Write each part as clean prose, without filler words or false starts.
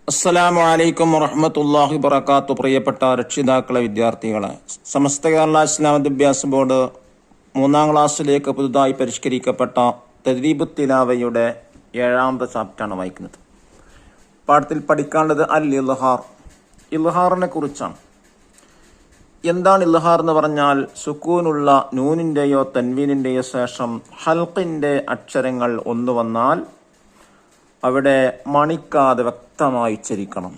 അസ്സലാമു അലൈക്കും വറഹ്മത്തുള്ളാഹി വബറകാതുഹു. പ്രിയപ്പെട്ട രക്ഷിതാക്കളെ, വിദ്യാർത്ഥികളെ, സമസ്ത കേരള ഇസ്ലാം വിദ്യാഭ്യാസ ബോർഡ് 3ാം ക്ലാസ്സിലേക്ക് പുതുതായി പരിഷ്കരിക്കപ്പെട്ട തദ്രീബുത് തിലാവയുടെ 7ാമത്തെ ചാപ്റ്ററാണ് വായിക്കുന്നത്. പാഠത്തിൽ പഠിക്കാനുള്ളത് അൽ ഇൽഹാർ. ഇൽഹാറിനെ കുറിച്ചാണ്. എന്താണ് ഇൽഹാർ എന്ന് പറഞ്ഞാൽ, സുക്കൂനുള്ള നൂനിൻ്റെയോ തൻവീനിൻ്റെയോ ശേഷം ഹൽക്കിൻ്റെ അക്ഷരങ്ങൾ ഒന്ന് വന്നാൽ അവിടെ മണിക്കാതെ വ്യക്തമായി ഉച്ചരിക്കണം.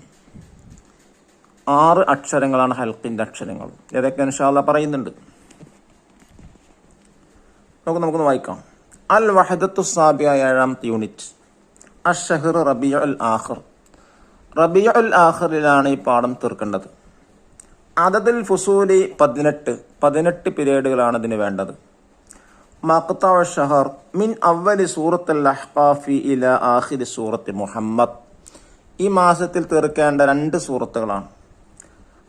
6 അക്ഷരങ്ങളാണ് ഹൽക്കിൻ്റെ അക്ഷരങ്ങൾ. ഏതൊക്കെ ഇൻഷാ അല്ലാഹ് പറയുന്നുണ്ട്. നമുക്കൊന്ന് വായിക്കാം. അൽ വഹദത്തു സാബിയ 7ാമത്തെ യൂണിറ്റ്. അഷ്ഹർ റബീഉൽ ആഖിർ. റബീഉൽ ആഖിറിലാണ് ഈ പാഠം തീർക്കേണ്ടത്. അദദുൽ ഫുസൂലി 18 പീരീഡുകളാണ് ഇതിന് വേണ്ടത്. മഖ്തഉ ഷഹർ മിൻ അവ്വലി സൂറത്തുൽ അഹ്ഖാഫി ഇലാ ആഖിരി സൂറത്തി മുഹമ്മദ്. ഈ മാസത്തിൽ തീർക്കേണ്ട 2 സൂറത്തുകളാണ്.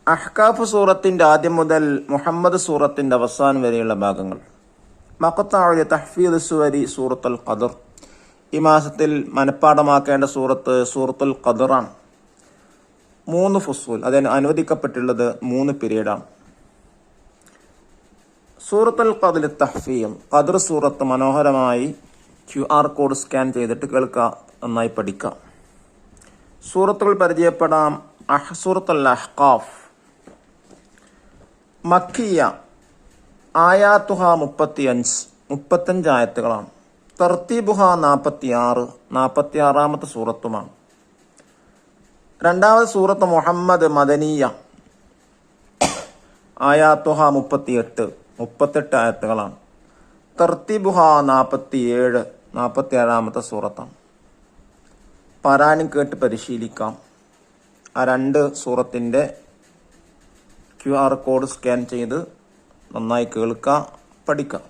അഹ്ഖാഫ് സൂറത്തിന്റെ ആദ്യം മുതൽ മുഹമ്മദ് സൂറത്തിന്റെ അവസാനം വരെയുള്ള ഭാഗങ്ങൾ. മഖ്തഉ തഹ്ഫീദ് സുവരി സൂറത്തുൽ ഖദർ. ഈ മാസത്തിൽ മനഃപ്പാഠമാക്കേണ്ട സൂറത്തുൽ ഖദറാണ്. 3 ഫുസൂൽ, അതിന് അനുവദിക്കപ്പെട്ടുള്ളത് 3 പീരീഡാണ്. സൂറത്തുൽ ഖദർ തഹ്ഫീദ്. ഖദർ സൂറത്ത് മനോഹരമായി QR കോഡ് സ്കാൻ ചെയ്തിട്ട് കേൾക്കുക, നന്നായി പഠിക്കാം. സൂറത്തുകൾ പരിചയപ്പെടാം. സൂറത്തുൽ അഹ്ഖാഫ് മക്കിയ. ആയാത്തുഹ 35 ആയത്തുകളാണ്. തർത്തീബുഹ 46ാമത്തെ സൂറത്തുമാണ്. 2ാമത് സൂറത്ത് മുഹമ്മദ് മദനിയ. ആയാത്തുഹ 38 ആയത്തുകളാണ്. തർത്തീബുഹ 47ാമത്തെ സൂറത്താണ്. പാരായണം കേട്ട് പരിശീലിക്കാം. ആ 2 സൂറത്തിൻ്റെ QR കോഡ് സ്കാൻ ചെയ്ത് നന്നായി കേൾക്കുക, പഠിക്കുക.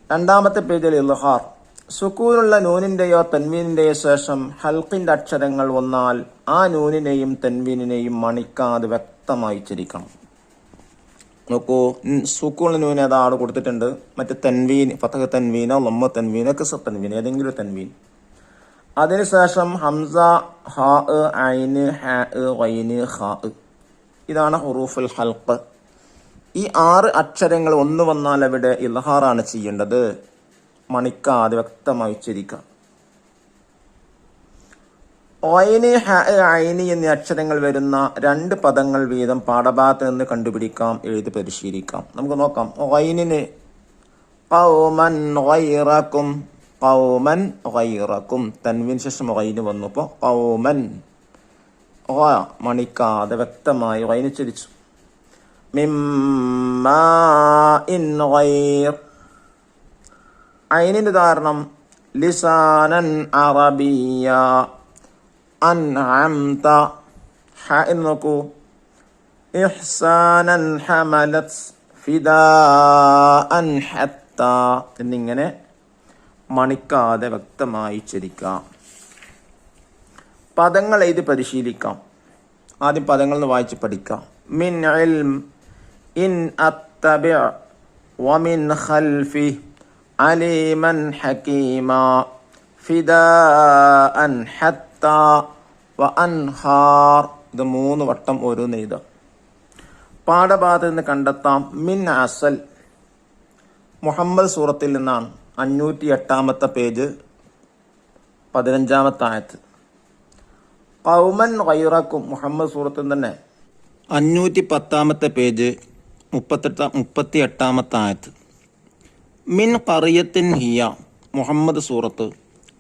2ാമത്തെ പേജിൽ ഇൽഹാർ. സുക്കൂനുള്ള നൂനിൻ്റെയോ തൻവീനിൻ്റെയോ ശേഷം ഹൽക്കിൻ്റെ അക്ഷരങ്ങൾ വന്നാൽ ആ നൂനിനെയും തൻവീനിനെയും മണിക്കാതെ വ്യക്തമായി ഉച്ചരിക്കണം. നോക്കൂ, സുക്കൂണ നൂൻ ഏതാട് കൊടുത്തിട്ടുണ്ട്. മറ്റ് തൻവീൻ, ഫതഹ് തൻവീനോ ലമ്മ തൻവീനോ കിസ്ർ തൻവീൻ, ഏതെങ്കിലും തൻവീൻ. അതിനുശേഷം ഹംസ, ഹാ, ഐന്, ഹാ, ഗൈന്, ഖാ. ഇതാണ് ഹുറൂഫുൽ ഹൽഖ്. ഈ 6 അക്ഷരങ്ങൾ ഒന്ന് വന്നാൽ അവിടെ ഇൽഹാറാണ് ചെയ്യേണ്ടത്. മണിക്കാതെ വ്യക്തമായി ഉച്ചരിക്കാം. ഐന്, ഹ, ഐന് എന്നീ അക്ഷരങ്ങൾ വരുന്ന 2 പദങ്ങൾ വീതം പാഠഭാഗത്ത് നിന്ന് കണ്ടുപിടിക്കാം, എഴുതി പരിശീലിക്കാം. നമുക്ക് നോക്കാം. ഐനിന് ഖൗമൻ ഗൈറകും, ഖൗമൻ ഗൈറകും. തൻവീൻ ശേഷം ഐന് വന്നു. അപ്പോൾ ഖൗമൻ മണിക്കാതെ വ്യക്തമായി ഐന് ഉച്ചരിച്ചു. മിമ്മാഇൻ ഗൈർ. ഐനിന് ഉദാഹരണം ലിസാനൻ അറബിയ. അൻഅംത. ഹ എന്ന് നോക്കൂ. ഇഹ്സാനൻ ഹമലത്. ഫിദാഅൻ ഹത്ത. എന്നിങ്ങനെ മണിക്കാതെ വ്യക്തമായി ഉച്ചരിക്കാം. പദങ്ങൾ എഴുതി പരിശീലിക്കാം. ആദ്യം പദങ്ങൾ ഒന്ന് വായിച്ച് പഠിക്കാം. മിൻ ഇൽം, ഇൻ അത്തബിഅ, വമിൻ ഖൽഫി, അലീമൻ ഹകീമ, ഫിദാഅൻ ഹത്ത, വഅൻഹാർ. ഇത് 3 വട്ടം ഓരോന്ന് എഴുതാം. പാഠഭാഗത്ത് നിന്ന് കണ്ടെത്താം. മിൻ അസൽ മുഹമ്മദ് സൂറത്തിൽ നിന്നാണ്. 508ാമത്തെ പേജ് 15ാമത്തെ ആയത്ത്. ഖൗമൻ ഗൈറകും മുഹമ്മദ് സൂറത്തിൽ തന്നെ 510ാമത്തെ പേജ് 38ാമത്തെ ആയത്ത്. മിൻ ഖറിയത്തിൻ ഹിയ മുഹമ്മദ് സൂറത്ത്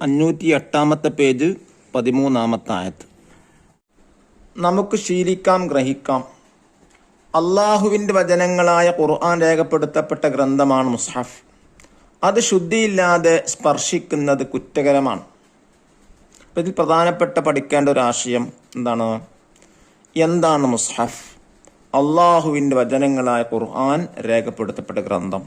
508ാമത്തെ പേജ് 13ാമത്തെ ആയത്ത്. നമുക്ക് ശീലിക്കാം, ഗ്രഹിക്കാം. അള്ളാഹുവിൻ്റെ വചനങ്ങളായ ഖുർആൻ രേഖപ്പെടുത്തപ്പെട്ട ഗ്രന്ഥമാണ് മുസ്ഹഫ്. അത് ശുദ്ധിയില്ലാതെ സ്പർശിക്കുന്നത് കുറ്റകരമാണ്. ഇതിൽ പ്രധാനപ്പെട്ട പഠിക്കേണ്ട ഒരു ആശയം എന്താണ് മുസ്ഹഫ്? അള്ളാഹുവിൻ്റെ വചനങ്ങളായ ഖുർആൻ രേഖപ്പെടുത്തപ്പെട്ട ഗ്രന്ഥം.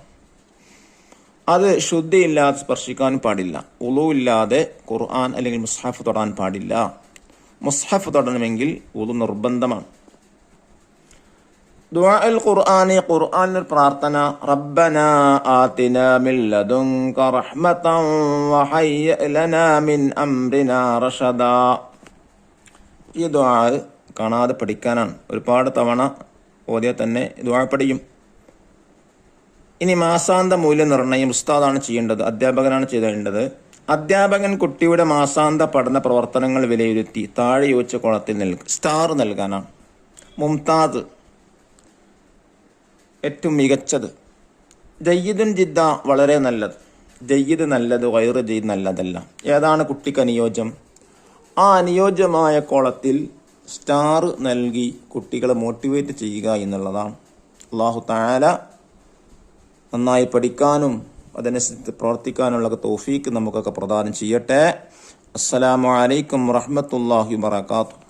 അത് ശുദ്ധിയില്ലാതെ സ്പർശിക്കാൻ പാടില്ല. ഉളു ഇല്ലാതെ ഖുർആൻ അല്ലെങ്കിൽ മുസ്ഹഫ് തൊടാൻ പാടില്ല. മുസ്ഹഫ് തൊടണമെങ്കിൽ ഉളു നിർബന്ധമാണ്. ദുആഉൽ ഖുർആനി, ഖുർആനിൽ പ്രാർത്ഥന. റബ്ബനാ ആതിനാ മിൻ ലദുൻക റഹ്മതൻ വഹയ്യിഅ ലനാ മിൻ അംറിനാ റഷദാ. ഈ ദുആ കാണാതെ പഠിക്കാനാണ്. ഒരുപാട് തവണ ഓതിയാൽ തന്നെ ദുആ പഠിക്കും. ഇനി മാസാന്ത മൂല്യനിർണ്ണയം ഉസ്താദാണ് ചെയ്യേണ്ടത്, അധ്യാപകനാണ് ചെയ്യേണ്ടത്. അധ്യാപകൻ കുട്ടിയുടെ മാസാന്ത പഠന പ്രവർത്തനങ്ങൾ വിലയിരുത്തി താഴെ യോജിച്ച കോളത്തിൽ സ്റ്റാർ നൽകാനാണ്. മുംതാദ് ഏറ്റവും മികച്ചത്, ജയ്യിദുൻ ജിദ്ദ വളരെ നല്ലത്, ജയ്യിദ് നല്ലത്, വൈറ് ജയ്യിദ് നല്ലതല്ല. ഏതാണ് കുട്ടിക്ക് അനുയോജ്യം? ആ അനുയോജ്യമായ കോളത്തിൽ സ്റ്റാർ നൽകി കുട്ടികളെ മോട്ടിവേറ്റ് ചെയ്യുക എന്നുള്ളതാണ്. അല്ലാഹു തആല നന്നായി പഠിക്കാനും അതനുസരിച്ച് പ്രവർത്തിക്കാനുള്ള തൗഫീക്ക് നമുക്കൊക്കെ പ്രദാനം ചെയ്യട്ടെ. അസ്സലാമു അലൈക്കും വറഹ്മത്തുള്ളാഹി വബറകാതുഹു.